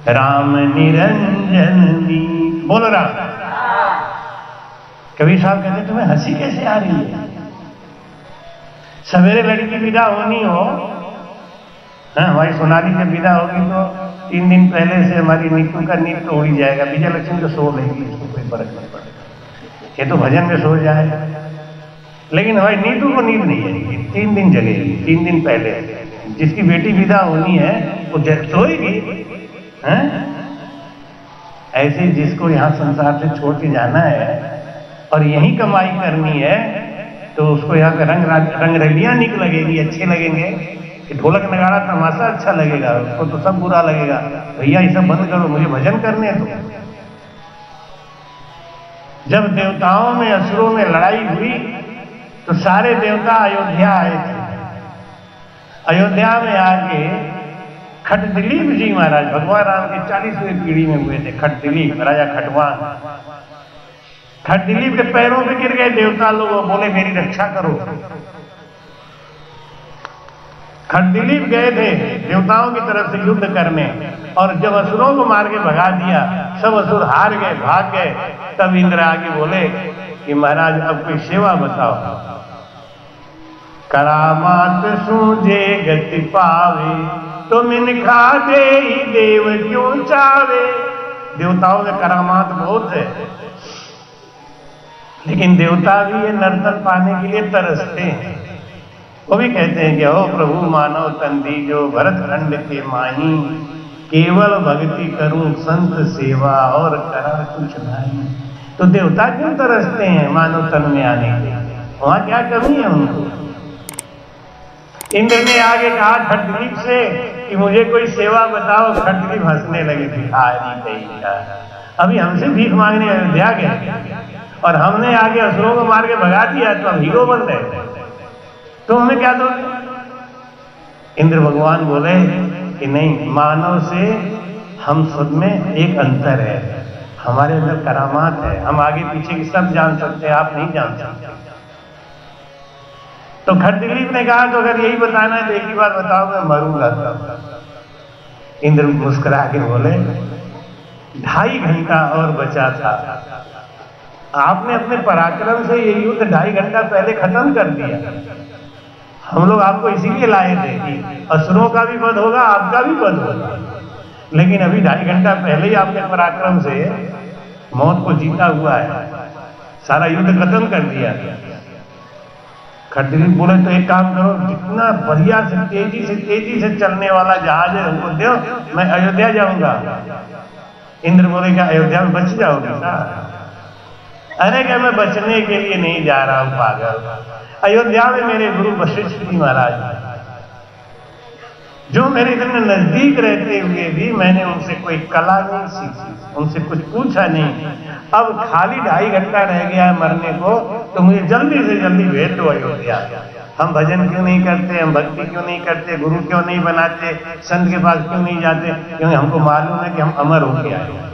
राम निरंजन दी। बोलो राम। कबीर साहब कहते तुम्हें हंसी कैसे आ रही है? सवेरे लड़की विदा होनी हो, हमारी सोनाली जब विदा होगी तो 3 दिन पहले से हमारी नीतू का नींद तो हो ही जाएगा। विजय लक्ष्मी तो सो लेगी, इसको कोई फर्क नहीं पड़ेगा, ये तो भजन में सो जाएगा। लेकिन हमारी नीतू को नींद नहीं आएगी, 3 दिन जगेगी। 3 दिन पहले जिसकी बेटी विदा होनी है वो सोएगी। ऐसे जिसको यहाँ संसार से छोड़ के जाना है और यही कमाई करनी है तो उसको यहाँ का रंगरलियां निक लगेगी, अच्छे लगेंगे। ढोलक नगाड़ा तमाशा अच्छा लगेगा, उसको तो सब बुरा लगेगा। भैया ये सब बंद करो, मुझे भजन करने दो। जब देवताओं में असुरों में लड़ाई हुई तो सारे देवता अयोध्या आए थे। अयोध्या में आके खटदिलीप जी महाराज भगवान राम के 40वें पीढ़ी में हुए थे। खटदिलीप राजा खटवान, खटदिलीप के पैरों पे गिर गए देवता लोग, बोले मेरी रक्षा करो। खटदिलीप गए थे देवताओं की तरफ से युद्ध करने, और जब असुरों को मार के भगा दिया, सब असुर हार गए, भाग गए। तब इंद्र आगे बोले कि महाराज अब कोई सेवा बताओ। करामात सूझे गति पावे, तो मिनखा दे ही देव क्यों चावे। देवताओं में करामात बहुत है, लेकिन देवता भी ये नर्तन पाने के लिए तरसते हैं। वो भी कहते हैं कि ओ प्रभु मानव तन दीजो, भरत खंड के माही, केवल भक्ति करूं संत सेवा, और करा कुछ नहीं। तो देवता क्यों तरसते हैं मानव तन में आने के? वहां क्या कमी है उनको? इंद्र ने आगे कहा खटदिलीप से कि मुझे कोई सेवा बताओ। खटदिलीप हंसने लगे, भिखारी कहीं का, अभी हमसे भीख मांगने अयोध्या गए और हमने आगे असुरों को मार के भगा दिया, तो हम हीरो बन गए, तो हमें क्या दोगे? इंद्र भगवान बोले कि नहीं, मानव से हम सब में एक अंतर है, हमारे अंदर करामात है, हम आगे पीछे की सब जान सकते हैं, आप नहीं जान सकते। तो खटदिलीप ने कहा तो अगर यही बताना है तो एक ही बात बताओ, मैं मरूंगा तब। इंद्र मुस्कुरा के बोले 2.5 घंटा और बचा था, आपने अपने पराक्रम से ये युद्ध 2.5 घंटा पहले खत्म कर दिया। हम लोग आपको इसीलिए लाए थे कि असुरों का भी वध होगा, आपका भी वध होगा, लेकिन अभी 2.5 घंटा पहले ही आपके पराक्रम से मौत को जीता हुआ है, सारा युद्ध खत्म कर दिया। खटदिलीप बोले तो एक काम करो, जितना बढ़िया से तेजी से चलने वाला जहाज है हमको दो, मैं अयोध्या जाऊंगा। इंद्र बोले क्या अयोध्या में बच जाओगे क्या? अरे क्या मैं बचने के लिए नहीं जा रहा हूं पागल। अयोध्या में मेरे गुरु वशिष्ठ जी महाराज, जो मेरे इतने नजदीक रहते हुए भी मैंने उनसे कोई कला नहीं सीखी, उनसे कुछ पूछा नहीं। अब खाली 2.5 घंटा रह गया है मरने को, तो मुझे जल्दी से जल्दी भेज दो अयोध्या। हम भजन क्यों नहीं करते, हम भक्ति क्यों नहीं करते, गुरु क्यों नहीं बनाते, संत के पास क्यों नहीं जाते? क्योंकि हमको मालूम है कि हम अमर होके आए।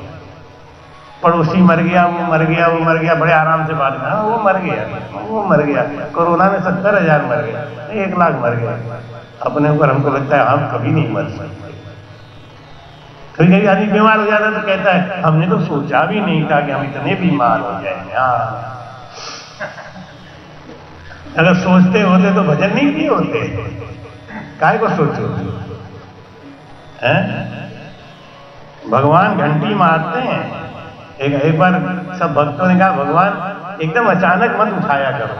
पड़ोसी मर गया, वो मर गया, वो मर गया, बड़े आराम से बात है, वो मर गया, वो मर गया। कोरोना में 70,000 मर गया, 1 लाख मर गया। अपने ऊपर हमको लगता है हम कभी नहीं मर सकते। कभी कभी आदमी बीमार हो जाता है तो कहता है हमने तो सोचा भी नहीं था कि हम इतने बीमार हो जाएंगे। अगर सोचते होते तो भजन नहीं किए होते, काहे को सोचो? भगवान घंटी मारते हैं। एक बार सब भक्तों ने कहा भगवान एकदम अचानक मत उठाया करो,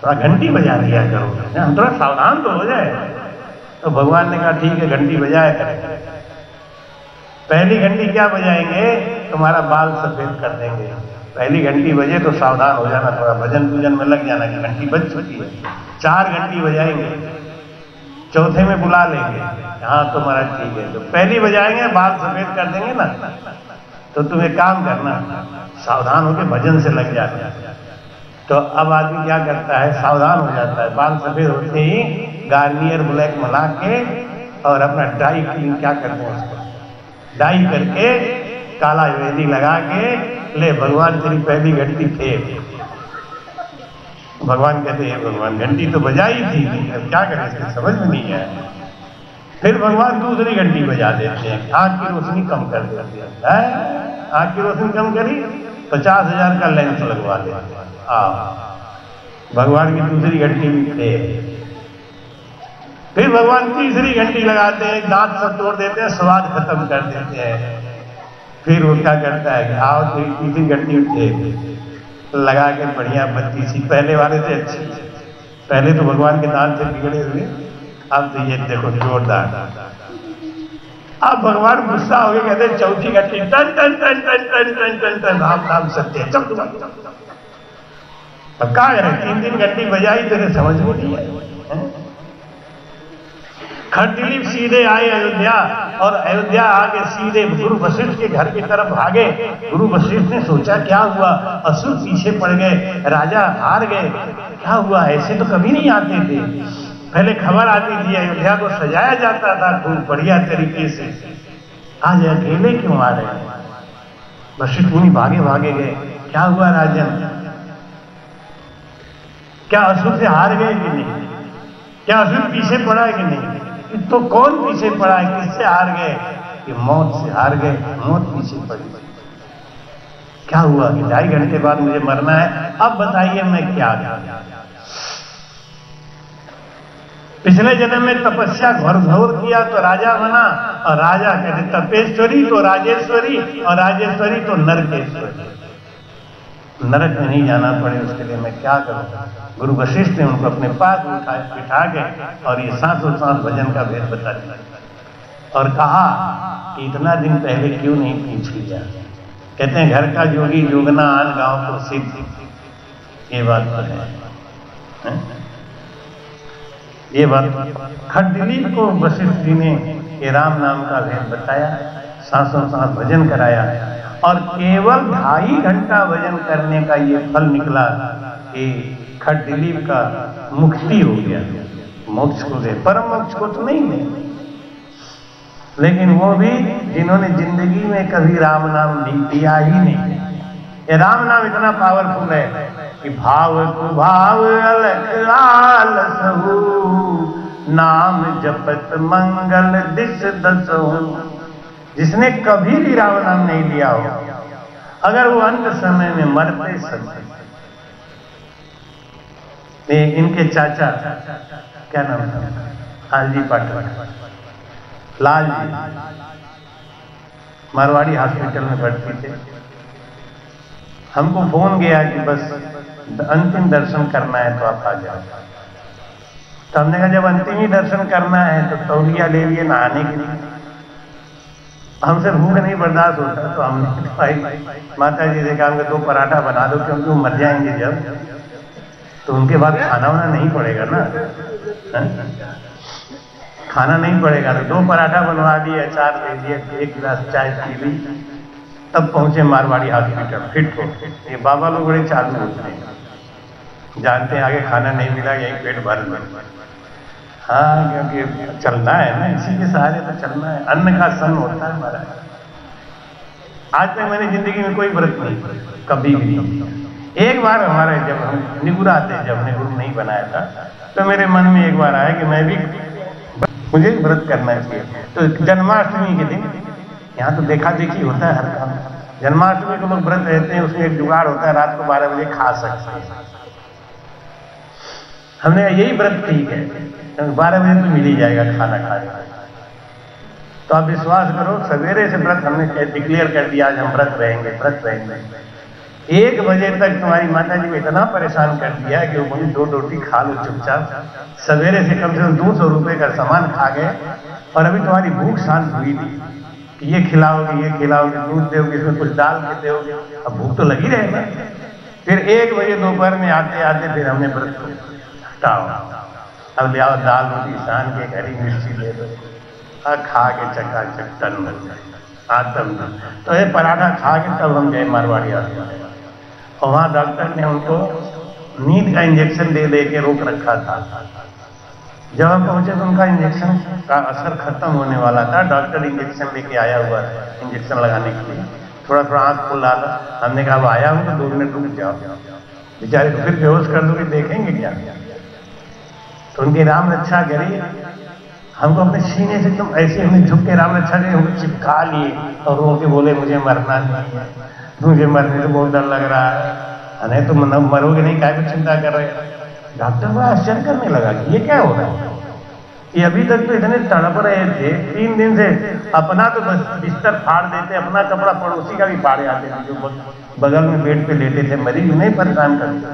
थोड़ा घंटी बजा दिया करो, हम थोड़ा सावधान तो हो जाए। तो भगवान ने कहा ठीक है घंटी बजाया करें। पहली घंटी क्या बजाएंगे? तुम्हारा बाल सफेद कर देंगे। पहली घंटी बजे तो सावधान हो जाना, थोड़ा भजन पूजन में लग जाना कि घंटी बज चुकी है। 4 घंटी बजाएंगे, चौथे में बुला लेंगे, हाँ तो महाराज ठीक है। तो पहली बजाएंगे बाल सफेद कर देंगे ना, तो तुम्हें काम करना सावधान होकर भजन से लग जाना। तो अब आदमी क्या करता है, सावधान हो जाता है, बाल सफेद होते ही गार्नियर ब्लैक मिला के और अपना डाई क्लीन क्या करते हैं, उसको डाई करके काला वेदी लगा के ले भगवान तेरी पहली घंटी फेंक। भगवान कहते हैं भगवान घंटी तो बजाई थी, अब क्या करें, इसकी समझ में नहीं आया। फिर भगवान दूसरी घंटी बजा देते हैं, आंख की रोशनी कम कर देते हैं। आंख की रोशनी कम करी, 50,000 का लेंस लगवा देते हैं। भगवान की दूसरी घंटी भी फिर भगवान तीसरी घंटी लगाते हैं, दांत सब तोड़ देते हैं, स्वाद खत्म कर देते हैं। फिर वो क्या करता है कि आओ तीसरी घंटी उठे लगा के बढ़िया बत्ती सी, पहले वाले से अच्छी। पहले तो भगवान के दांत से बिगड़े हुए, अब तो ये देखो जोरदार। अब भगवान गुस्सा हो गए, कहते हैं चौथी घंटी टन टन टन टन टन टन टन टन, राम नाम सत्य चल। अब क्या करें, 3 घंटी बजाई तेरे समझ में नहीं है। खरदिलीप सीधे आए अयोध्या, और अयोध्या आके सीधे गुरु वशिष्ठ के घर की तरफ भागे। गुरु वशिष्ठ ने सोचा क्या हुआ, असुर पीछे पड़ गए, राजा हार गए, क्या हुआ, ऐसे तो कभी नहीं आते थे। पहले खबर आती थी अयोध्या को सजाया जाता था खूब बढ़िया तरीके से, आज अकेले क्यों आ रहे हैं। वशिष्ठ मुनि भागे भागे गए, क्या हुआ राजन, क्या असुर से हार गए कि नहीं, क्या असुर पीछे पड़ा है कि नहीं। तो कौन पीछे पड़ा है, किससे हार गए, कि मौत से हार गए, मौत पीछे पड़ी। क्या हुआ कि 2.5 घंटे बाद मुझे मरना है, अब बताइए मैं क्या करूं। पिछले जन्म में तपस्या घोर किया तो राजा बना, और राजा कहते तपेश्वरी तो राजेश्वरी, और राजेश्वरी तो नरकेश्वरी। नरक में नहीं जाना पड़े उसके लिए मैं क्या करूं। गुरु वशिष्ठ ने उनको अपने पास बिठा के और ये सांसों सांस भजन का भेद बता दिया, और कहा कि इतना दिन पहले क्यों नहीं पूछ लिया। कहते हैं घर का जोगी जोगना आन गांव को सिद्ध, ये बात तो है। ये बात खरदिलीप को वशिष्ठ जी ने ये राम नाम का भेद बताया, सांसों सांस भजन कराया, और केवल 2.5 घंटा भजन करने का ये फल निकला कि खरदिलीप का मुक्ति हो गया। मोक्ष को दे, परम मोक्ष को तो नहीं दे, लेकिन वो भी जिन्होंने जिंदगी में कभी राम नाम लिया ही नहीं। ये राम नाम इतना पावरफुल है कि भाव कुभाव अलग आलसहु, नाम जपत मंगल दिस दसहु। जिसने कभी भी राम नाम नहीं लिया हो, अगर वो अंत समय में मरते समय, इनके चाचा क्या नाम था, लालजी पाठक, लाल जी मारवाड़ी हॉस्पिटल में भर्ती थे। हमको फोन गया कि बस अंतिम दर्शन करना है तो आप आ जाओ। तो हमने कहा जब अंतिम ही दर्शन करना है तो तौलिया ले लिए नहाने के लिए, हमसे भूख नहीं बर्दाश्त होता, तो हमने भाई माता जी देखा, हमको 2 पराठा बना दो क्योंकि वो मर जाएंगे जब, तो उनके बाद खाना वाना नहीं पड़ेगा ना, खाना नहीं पड़ेगा, तो 2 पराठा बनवा दिए, अचार ले लिए, 1 गिलास चाय पी ली, तब पहुंचे मारवाड़ी हॉस्पिटल फिट हो। ये बाबा लोग बड़े चालू होते हैं, जानते हैं आगे खाना नहीं मिला यही पेट भर लो। हाँ, क्योंकि चलना है ना, इसी के सहारे तो चलना है, अन्न का सन होता है हमारा। आज तक मैंने जिंदगी में कोई व्रत नहीं, कभी भी नहीं। एक बार हमारे जब हम निगुरा थे, जब हमने गुरु नहीं बनाया था, तो मेरे मन में एक बार आया कि मैं भी, मुझे व्रत करना चाहिए। तो जन्माष्टमी के दिन, यहाँ तो देखा देखी होता है हर काम, जन्माष्टमी को लोग व्रत रहते हैं, उसमें एक जुगाड़ होता है, रात को 12 बजे खा सकते हैं। हमने यही व्रत ठीक है, 12 बजे तो मिल ही जाएगा खाना खाने। तो आप विश्वास करो, सवेरे से व्रत हमने डिक्लेयर कर दिया, आज हम व्रत रहेंगे, व्रत रहेंगे। 1 बजे तक तुम्हारी माता जी को इतना परेशान कर दिया कि वो बोली 2 रोटी खा लो चुपचाप। सवेरे से कम 200 रुपए का सामान खा गए, और अभी तुम्हारी भूख शांत हुई थी कि ये खिलाओगे, ये खिलाओगे, दूध दोगे, इसमें कुछ डाल के दोगे, अब भूख तो लगी रहेगा। फिर 1 बजे दोपहर में आते आते फिर हमने व्रत को हटाओ, अब ले आओ दाल रोटी सान के, हरी मिर्ची ले दो, खा के चकाचक टन आत्म। तो ये पराठा खा के तब हम गए मारवाड़ी हॉस्पिटल, और वहाँ डॉक्टर ने उनको नींद का इंजेक्शन दे दे के रोक रखा था। जब हम पहुंचे तो उनका इंजेक्शन का असर खत्म होने वाला था। डॉक्टर इंजेक्शन लेके आया हुआ है इंजेक्शन लगाने के लिए, थोड़ा थोड़ा आंख खुला था। हमने कहा अब आया हूँ तो 2 मिनट रुक जाओ, बेचारे को फिर बेहोश कर दोगे, देखेंगे क्या। तो उनकी राम रक्षा करी, हमको अपने सीने से एकदम ऐसे हमने झुक के राम रक्षा के हमको चिपका लिए और रो के बोले मुझे मरना नहीं है, मुझे मरने से बहुत डर लग रहा है, नहीं तो मरोगे नहीं, काय को चिंता कर रहे हैं। डॉक्टर को आश्चर्य करने लगा कि ये क्या हो रहा है। ये अभी तक तो इतने तड़प रहे थे, 3 दिन से अपना तो बस बिस्तर फाड़ देते, अपना कपड़ा पड़ोसी का भी फाड़े आते थे, जो बगल में बेड पे लेटे थे, मरीज नहीं परेशान करते।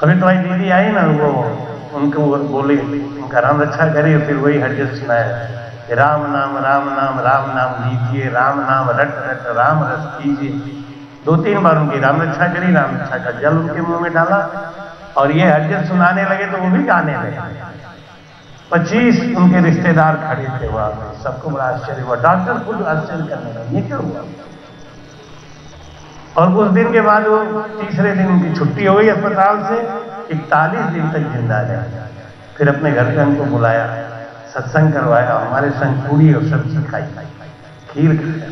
अभी तुम्हारी दीदी आई ना, वो उनको बोले उनका राम रक्षा करे, फिर वही हरजत सुनाया, राम नाम राम नाम राम नाम लीजिए, राम नाम रट रट राम रस कीजिए। 2-3 बार उनकी राम रक्षा करी, राम रक्षा का जल उनके मुंह में डाला और ये हरजत सुनाने लगे तो वो भी गाने लगे। 25 उनके रिश्तेदार खड़े थे वहां पे, सबको बड़ा आश्चर्य हुआ, डॉक्टर खुद आश्चर्य करने लगे ये क्या हुआ। और कुछ दिन के बाद वो तीसरे दिन उनकी छुट्टी हो गई अस्पताल से, 41 दिन तक जिंदा रहे। फिर अपने घर पे हमको बुलाया, सत्संग करवाया, हमारे संग पूरी और सब्जी खाई, खीर खाया।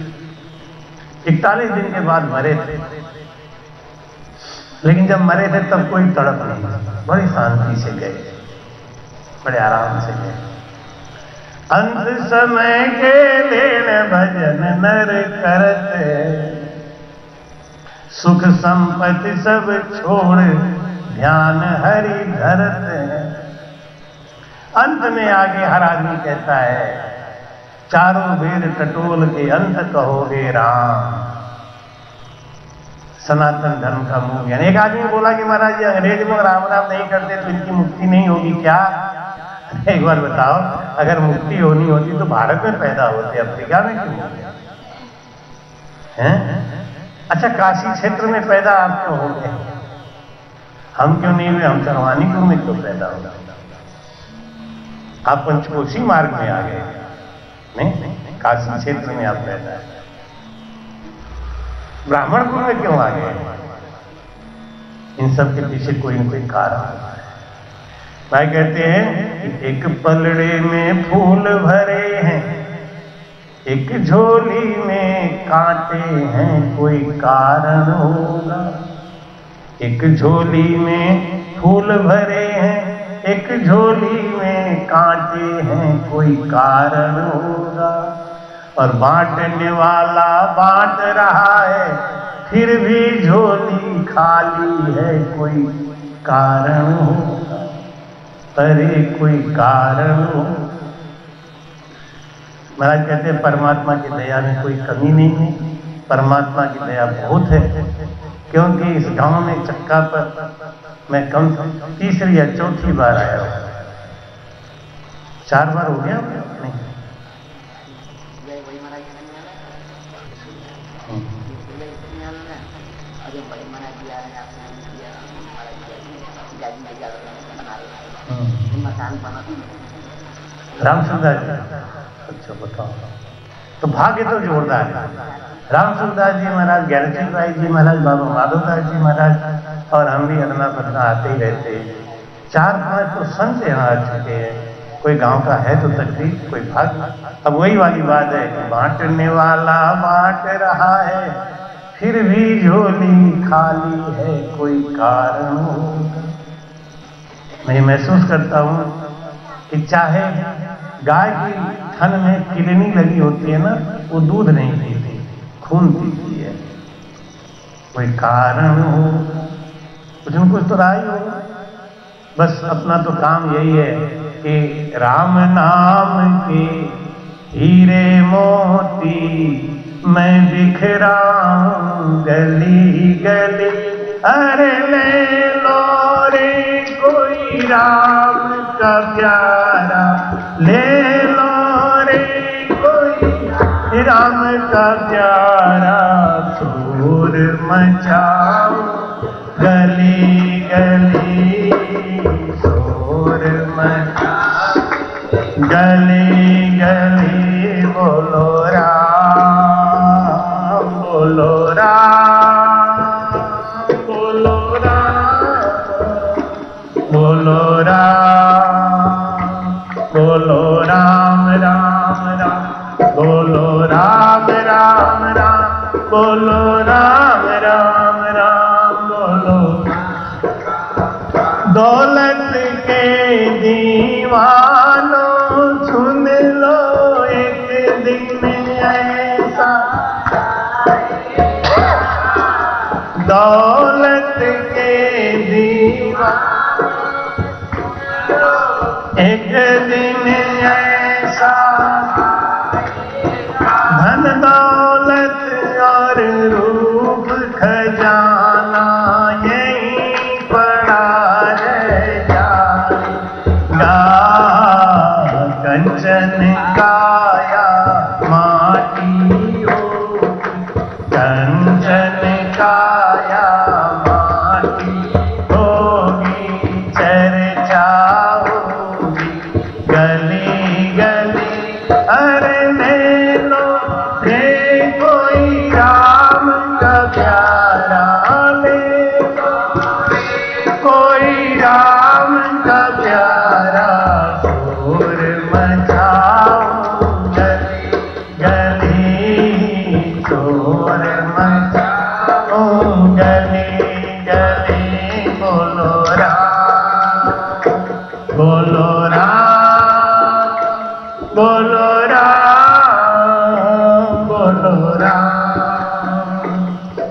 41 दिन के बाद मरे थे, लेकिन जब मरे थे तब कोई तड़प नहीं, बड़ी शांति से गए, बड़े आराम से गए। अंत समय के लेन भजन नर करते, सुख संपत्ति सब छोड़ ध्यान हरि धरते। अंत में आगे हर आदमी कहता है, चारों वेद टटोल के अंत कहोगे राम। सनातन धर्म का मूल ज्ञान। एक आदमी बोला कि महाराज जी अंग्रेज लोग राम राम नहीं करते तो इनकी मुक्ति नहीं होगी क्या? एक बार बताओ, अगर मुक्ति होनी होती तो भारत में पैदा होते, अफ्रीका में क्यों हैं? अच्छा, काशी क्षेत्र में पैदा आप क्यों हो गए, हम क्यों नहीं हुए? हम चरवानीपुर में क्यों पैदा हो गए? आप पंचकोशी मार्ग में आ गए, नहीं, काशी क्षेत्र में आप पैदा है। ब्राह्मणपुर में क्यों आ गए? इन सब के पीछे कोई न कोई कारण होता है। भाई कहते हैं कि एक पलड़े में फूल भरे हैं, एक झोली में कांटे हैं, कोई कारण होगा। एक झोली में फूल भरे हैं, एक झोली में कांटे हैं, कोई कारण होगा। और बांटने वाला बांट रहा है, फिर भी झोली खाली है, कोई कारण होगा। अरे कोई कारण हो। महाराज कहते हैं परमात्मा की दया में कोई कमी नहीं है, परमात्मा की दया बहुत है। क्योंकि इस गांव में चक्का पर मैं कम तीसरी या चौथी बार आया हूं। 4 बार हो गया नहीं? रामसुंदर जी, अच्छा बताओ, तो भाग्य तो जोरदार है। रामसुंदर जी महाराज, ज्ञानचंद भाई जी महाराज, बाबा माधवदास जी महाराज और हम भी अदना बदना आते ही रहते हैं। 4-5 तो संत यहाँ आ चुके हैं। कोई गांव का है तो तकलीफ, कोई भाग्य। अब वही वाली बात है कि बांटने वाला बांट रहा है, फिर भी झोली खाली है, कोई कारण होगा। मैं महसूस करता हूं कि चाहे गाय की थन में किलनी लगी होती है ना, वो दूध नहीं पीती, खून पीती है। कोई कारण हो, कुछ न कुछ तो रहा ही होगा। बस अपना तो काम यही है कि राम नाम के हीरे मोती मैं बिखराऊं गली गली। अरे ले लो रे कोई राम का प्यारा, ले लो रे कोई राम का प्यारा। शोर मचाओ गली गली, शोर मचाओ गली गली। बोलो राम, बोलो राम, बोलो राम, बोलो राम, बोलो राम राम राम, बोलो राम राम राम, बोलो राम राम राम, बोलो। दौलत के दीवान दिन ऐसा दौलत के दीवाने, एक दिन ऐसा धन दौलत और रूप खजाना यहीं पड़ा रह जाएगा। कंचन काया माटी होगी, कंचन काया माटी होगी, चर्चा होगी गली गली। अरे ले लो रे कोई राम का प्यारा, ले लो कोई राम का प्यारा, शोर मचाओ गली गली, शोर मचाओ गली गली। बोलो राम, बोलो राम, बोलो राम, बोलो राम,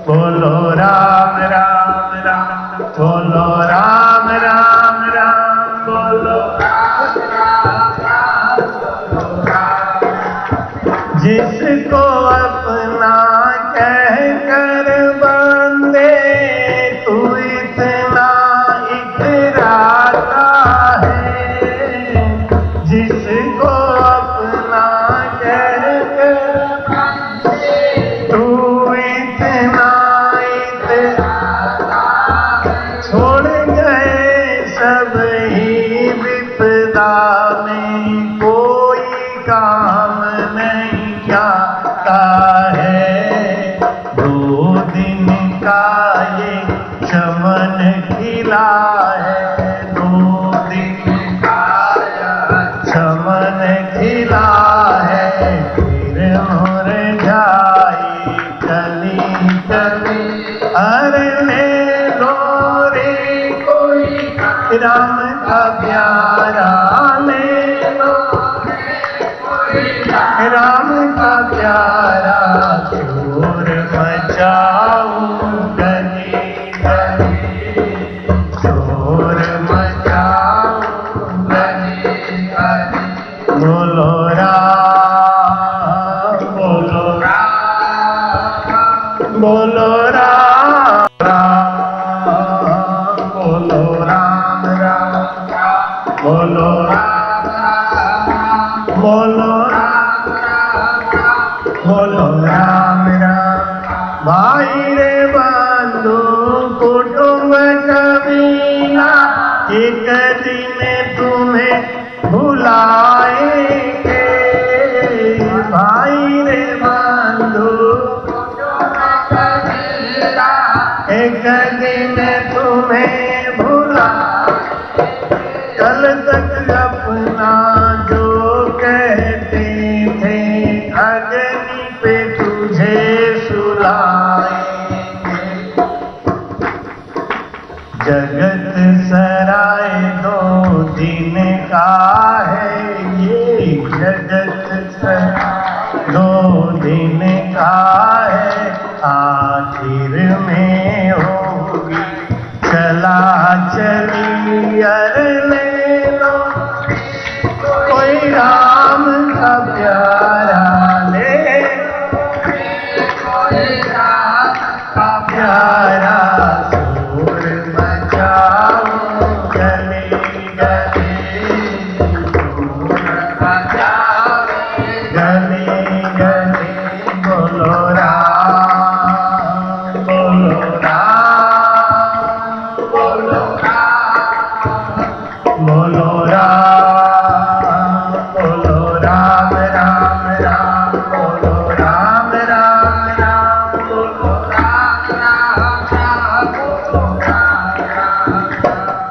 बोलो राम राम राम, बोलो राम राम राम, बोलो राम राम राम, बोलो राम। जिसको अपना कह कर बंदे तू इतना इतराता है, जिसको अपना कह कर बंदे तू इतना इतराता है। छोड़ गए सब ही विपदा में, कोई काम नहीं आता है। 2 दिन का ये चमन खिला है, 2 दिन का चमन खिला है, फिर मुरझाई कली कली। अरे ले लो रे कोई राम का प्यारा, ले लो राम का प्यारा, शोर मचाओ गली गली, शोर मचाओ गली गली। बोलो राम, बोलो राम, बोलो राम राम, बोलो राम राम राम, बोलो राम राम, बोलो बोलो राम राम। भाई रे बंधु कुटुंब कबीला, एक दिन तुम्हें भुलाएंगे। भाई रे बंधु कुटुंब कबीला, एक दिन तुम्हें भुला। कल तक अपना जो कहते थे, अग्नि पे तुझे सुलाएंगे। जगत सराय 2 दिन का है ये, जगत सराय 2 दिन का है, आखिर में होगी चला चली। अरे ले लो कोई राम का प्यारा, ले कोई राम का प्यारा, शोर मचाओ गली गली, शोर मचाओ गली गली। बोलो राम, बोलो राम, बोलो राम, बोलो राम, बोलो राम राम राम, बोलो राम राम राम, बोलो राम राम राम, बोलो राम राम।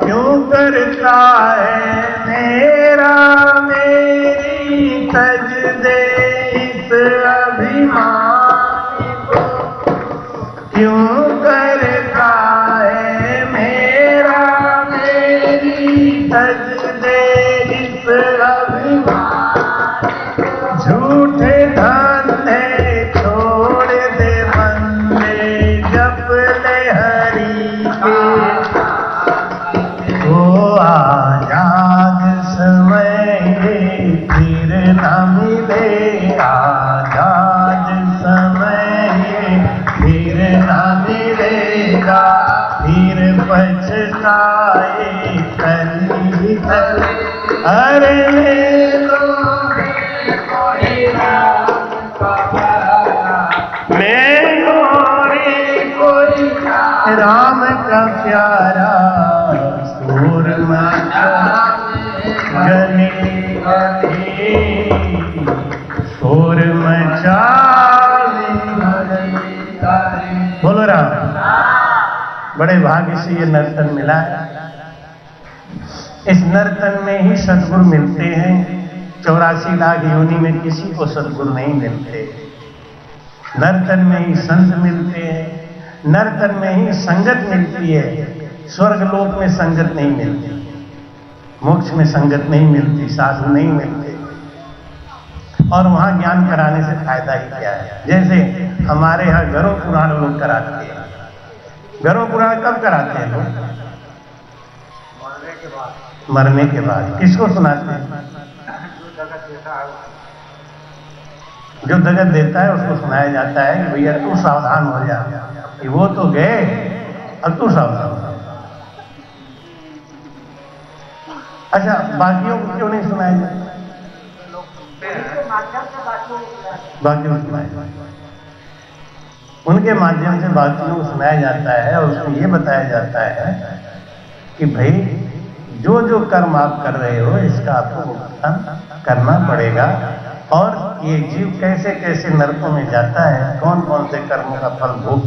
क्यों करता है मेरा मेरी तज दे इस अभिमान, आजाद समय फिर ना मिलेगा, फिर पछताए कली कली। अरे ले लो राम का प्यारा सूरमा गले गले शोर मचावे। बोलो राम। बड़े भाग्य से ये नर्तन मिला है। इस नर्तन में ही सद्गुरु मिलते हैं। 84 लाख योनि में किसी को सद्गुरु नहीं मिलते। नर्तन में ही संत मिलते हैं, नर्तन में ही संगत मिलती है। स्वर्ग लोक में संगत नहीं मिलती, मोक्ष में संगत नहीं मिलती, साधु नहीं मिलते, और वहां ज्ञान कराने से फायदा ही क्या है। जैसे हमारे यहाँ गरुड़ पुराण लोग कराते हैं। गरुड़ पुराण कब कराते हैं लोग? मरने के बाद। किसको सुनाते हैं? जो जगत देता है उसको सुनाया जाता है कि भैया तू सावधान हो जा, कि वो तो गए, अब तू सावधान हो। अच्छा, बाकियों को क्यों नहीं सुनाया जाता? बाकियों को सुनाया जाता है, उनके माध्यम से बाकियों को सुनाया जाता है। और उसमें ये बताया जाता है कि भाई जो जो कर्म आप कर रहे हो इसका आपको भुगतान करना पड़ेगा, और ये जीव कैसे कैसे नरकों में जाता है, कौन कौन से कर्मों का फल भोग।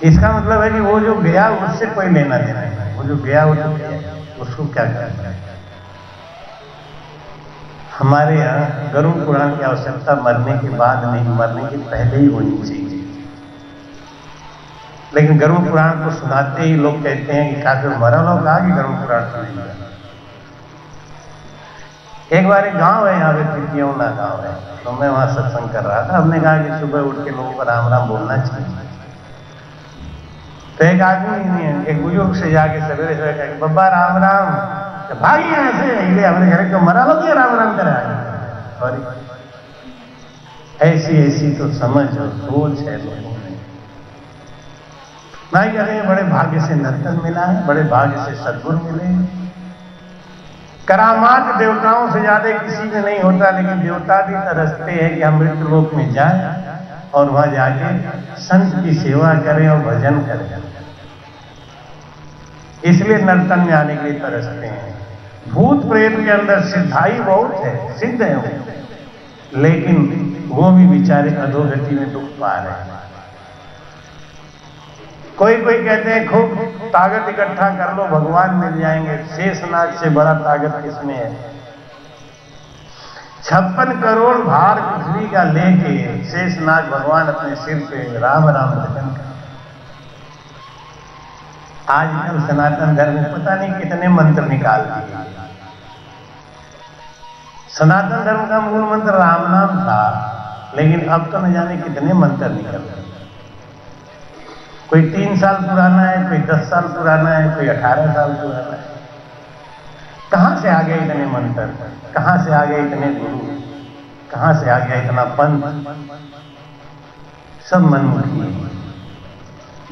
इसका मतलब है कि वो जो गया उससे कोई लेना देना नहीं। वो जो गया वो तो गया, उसको क्या करना है। हमारे यहाँ गरुड़ पुराण की आवश्यकता मरने के बाद नहीं, मरने के पहले ही होनी चाहिए। लेकिन गरुड़ पुराण को सुनाते ही लोग कहते हैं कि काफी मरा लोग कहा कि गरुड़ पुराण सुनेगा। एक बार एक गांव है यहाँ पे, तितियौना गांव है, तो मैं वहां सत्संग कर रहा था। हमने कहा कि सुबह उठ के लोगों को राम राम बोलना चाहिए। तो एक आदमी एक बुजुर्ग से जाके सवेरे सवेरे कहे बब्बा राम राम, तो भागी यहाँ से, इसलिए हमने घर को मरा लोग राम राम करा। और ऐसी ऐसी तो समझ और सोच है लोगों में। मैं कह रही हूं बड़े भाग्य से नर्तन मिला है, बड़े भाग्य से सद्गुरु मिले। करामात देवताओं से ज्यादा किसी में नहीं होता, लेकिन देवता भी तरसते हैं कि हम मृत्यु लोक में जाएं और वहां जाके संत की सेवा करें और भजन करें। इसलिए नर्तन में आने के लिए तरसते हैं। भूत प्रेत के अंदर सिद्धाई बहुत है, सिद्ध है वो, लेकिन वो भी बेचारे अधोगति में दुख पा रहे हैं। कोई कोई कहते हैं खूब ताकत इकट्ठा कर लो भगवान मिल जाएंगे। शेषनाग से बड़ा ताकत किसमें है? 56 करोड़ भार पृथ्वी का लेके शेषनाग भगवान अपने सिर पे राम राम भजन कर। आजकल सनातन धर्म में पता नहीं कितने मंत्र निकाल दिए। सनातन धर्म का मूल मंत्र राम नाम था, लेकिन अब तो न जाने कितने मंत्र निकल रहे। कोई 3 साल पुराना है, कोई 10 साल पुराना है, कोई 18 साल पुराना है। कहां से आ गए इतने मंत्र? कहां से आ गए इतने गुरु? कहां से आ गया इतना पंथ? सब मनमुखी है।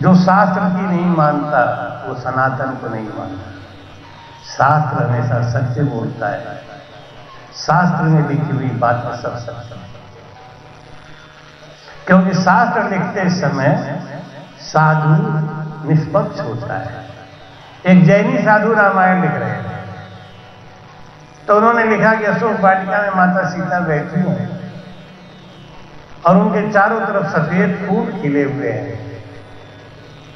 जो शास्त्र की नहीं मानता वो सनातन को नहीं मानता। शास्त्र हमेशा सत्य बोलता है। शास्त्र में लिखी हुई बातें सब सत्य है, क्योंकि शास्त्र लिखते समय साधु निष्पक्ष होता है। एक जैनी साधु रामायण लिख रहे थे, तो उन्होंने लिखा कि अशोक वाटिका में माता सीता बैठी हैं और उनके चारों तरफ सफेद फूल खिले हुए हैं।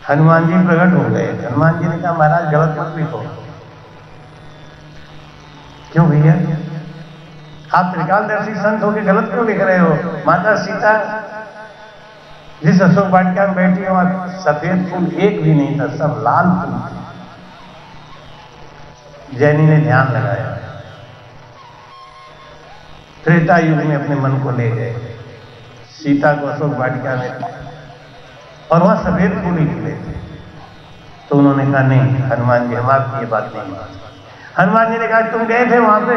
हनुमान जी प्रकट हो गए। हनुमान जी ने कहा महाराज गलत मत लिखो। क्यों भैया, आप त्रिकालदर्शी संत होकर गलत क्यों लिख रहे हो? माता सीता जिस अशोक वाटिका में बैठी वहां सफेद फूल एक भी नहीं था, सब लाल फूल थे। जैनी ने ध्यान लगाया, त्रेता युग में अपने मन को ले गए सीता को अशोक वाटिका में, और वहां सफेद फूल ही खिले थे। तो उन्होंने कहा नहीं हनुमान जी, हम आपकी ये बात नहीं मानते। हनुमान जी ने कहा तुम गए थे वहां पे,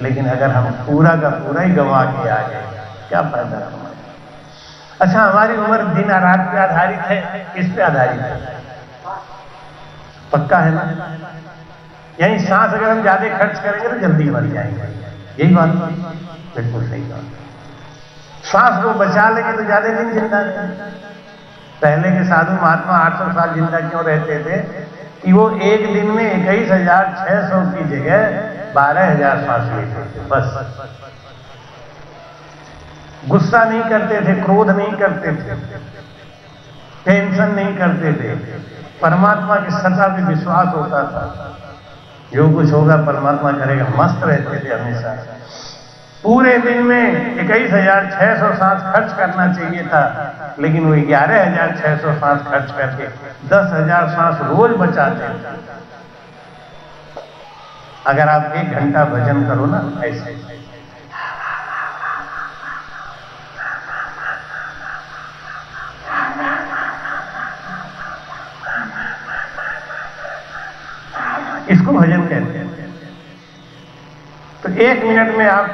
लेकिन अगर हम पूरा का पूरा ही गंवा के आ गए, क्या फायदा हमारा? अच्छा, हमारी उम्र दिन और रात पे आधारित है, किस पे आधारित है? पक्का है ना? यानी सांस अगर हम ज्यादा खर्च करेंगे तो जल्दी मर जाएंगे, यही बात? बिल्कुल सही बात। सांस को बचा लेंगे तो ज्यादा दिन जिंदा रहेंगे। पहले के साधु महात्मा 800 साल जिंदा क्यों रहते थे? कि वो एक दिन में 21,600 की जगह 12,000 सांस लेते थे, बस। गुस्सा नहीं करते थे, क्रोध नहीं करते थे, टेंशन नहीं करते थे, परमात्मा की सत्ता पे विश्वास होता था, जो कुछ होगा परमात्मा करेगा, मस्त रहते थे हमेशा। पूरे दिन में 21,600 सांस खर्च करना चाहिए था, लेकिन वो 11,600 सांस खर्च करके 10,000 सांस रोज बचाते थे। अगर आप 1 घंटा भजन करो ना ऐसे, इसको भजन कहते हैं। तो 1 मिनट में आप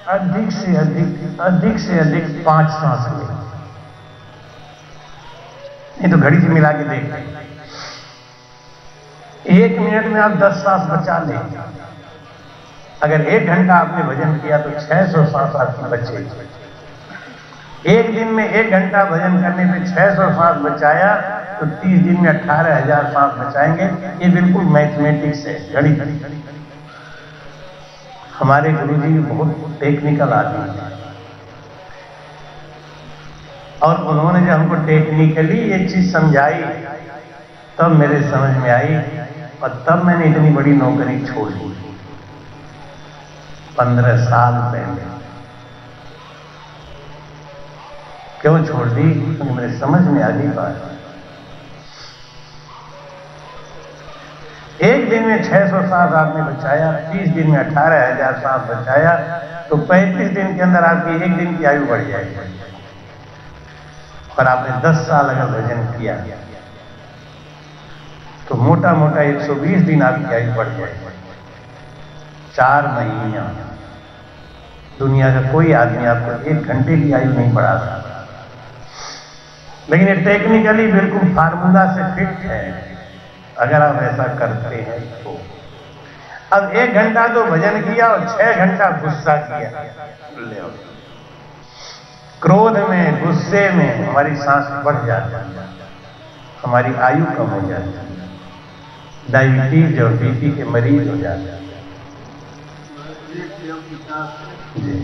अधिक से अधिक 5 सांस लें। नहीं तो घड़ी से मिला के देख लें। 1 मिनट में आप 10 सांस बचा लें। अगर 1 घंटा आपने भजन किया तो 600 सांस आपकी बचेगी। 1 दिन में 1 घंटा भजन करने पे 600 सांस बचाया तो 30 दिन में 18,000 सांस बचाएंगे। ये बिल्कुल मैथमेटिक्स है, गणित। हमारे गुरुजी बहुत टेक्निकल आदमी हैं, और उन्होंने जब हमको टेक्निकली ये चीज समझाई तब मेरे समझ में आई, और तब मैंने इतनी बड़ी नौकरी छोड़ दी 15 साल पहले। क्यों छोड़ दी? क्योंकि मेरे समझ में आ गई बात। 1 दिन में 600 सांस आपने बचाया, 30 दिन में 18,000 सांस बचाया, तो 35 दिन के अंदर आपकी 1 दिन की आयु बढ़ जाएगी। और आपने 10 साल अगर भजन किया तो मोटा मोटा 120 दिन आपकी आयु बढ़ जाएगी। 4 महीना दुनिया का कोई आदमी आपको 1 घंटे की आयु नहीं बढ़ा सकता। लेकिन ये टेक्निकली बिल्कुल फार्मूला से फिट है, अगर आप ऐसा करते हैं तो। अब 1 घंटा तो भजन किया और 6 घंटा गुस्सा किया, क्रोध में, गुस्से में हमारी सांस बढ़ जाती है, हमारी आयु कम हो जाती है, डायबिटीज और बीपी के मरीज हो जाते हैं। जी।